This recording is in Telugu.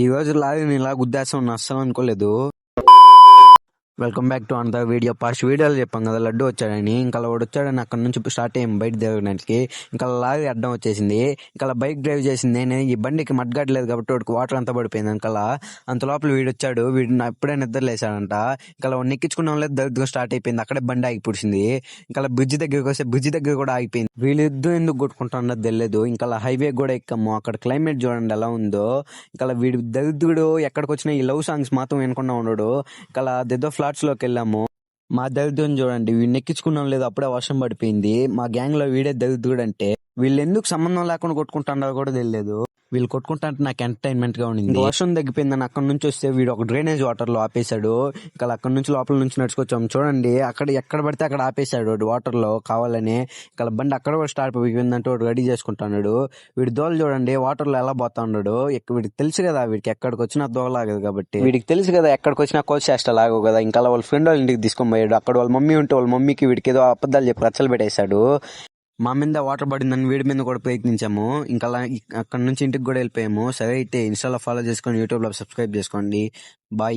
ఈ రోజు లాగా నేను ఇలా గుద్దేస్తాను అస్సలు అనుకోలేదు. Welcome back to another video. First వీడియోలో చెప్పాం కదా లడ్డు వచ్చాడని. ఇంకా వాడు వచ్చాడని అక్కడ నుంచి స్టార్ట్ అయ్యాం బయట తిరగడానికి. ఇంకా లారీ అడ్డం వచ్చేసింది. ఇంకా బైక్ డ్రైవ్ చేసింది నేనే. ఈ బండికి మడ్గట్లేదు కాబట్టి వాడికి వాటర్ అంతా పడిపోయింది. ఇంకా అంత లోపల వీడు వచ్చాడు. వీడు ఎప్పుడే నిద్రలేసాడంట. ఇంకా వాడిని ఎక్కించుకున్నాం లేదు, దరిద్రం స్టార్ట్ అయిపోయింది. అక్కడే బండి ఆగి పుడిచింది. ఇంకా బ్రిడ్జ్ దగ్గరికి వస్తే బ్రిడ్జ్ దగ్గర కూడా ఆగిపోయింది. వీళ్ళిద్దరు ఎందుకు కొట్టుకుంటున్నది తెలియదు. ఇంకా హైవే కూడా ఎక్కాము. అక్కడ క్లైమేట్ చూడండి ఎలా ఉందో. ఇంకా వీడు దరిద్రుడు ఎక్కడికి వచ్చినా ఈ లవ్ సాంగ్స్ మాత్రం వినకుండా ఉన్నాడు. ఇంకా అదేదో ఫ్లాట్స్ లోకి వెళ్ళాము. మా దరిద్రం చూడండి, వీడిని ఎక్కించుకున్నాం లేదు, అప్పుడే వర్షం పడిపోయింది. మా గ్యాంగ్ లో వీడే దరిద్రుడు అంటే. వీళ్ళు ఎందుకు సంబంధం లేకుండా కొట్టుకుంటున్నారో కూడా తెలియదు. వీళ్ళు కొట్టుకుంటా అంటే నాకు ఎంటర్టైన్మెంట్ గా ఉండింది. వర్షం తగ్గిపోయిందని అక్కడ నుంచి వస్తే వీడు ఒక డ్రైనేజ్ వాటర్ లో ఆపేశాడు. ఇంకా అక్కడ నుంచి లోపల నుంచి నడుచుకొచ్చాము. చూడండి అక్కడ ఎక్కడ పడితే అక్కడ ఆపేశాడు వాటర్ లో కావాలని. ఇంకా బండి అక్కడ కూడా స్టార్ట్ అయిపోయిందంటే వాడు రెడీ చేసుకుంటున్నాడు. వీడి దోలు చూడండి వాటర్ లో ఎలా పోతా ఉన్నాడు. వీడికి తెలుసు కదా వీడికి ఎక్కడికి వచ్చినా దోలాగదు కాబట్టి. వీడికి తెలుసు కదా ఎక్కడికి వచ్చినా కోచ్ చేస్తా లాగవు కదా. ఇంకా వాళ్ళ ఫ్రెండ్ వాళ్ళ ఇంటికి తీసుకొని పోయాడు. అక్కడ వాళ్ళ మమ్మీ ఉంటే వాళ్ళ మమ్మీకి వీడికి ఏదో అబద్ధాలు చెప్పి రచ్చలు పెట్టేశాడు. మా మీద వాటర్ పడిందని వీడి మీద కూడా ప్రయత్నించాము. ఇంకా అక్కడ నుంచి ఇంటికి కూడా వెళ్ళిపోయాము. సరే అయితే ఇన్స్టాలో ఫాలో చేసుకొని యూట్యూబ్ లో సబ్స్క్రైబ్ చేసుకోండి. బాయ్.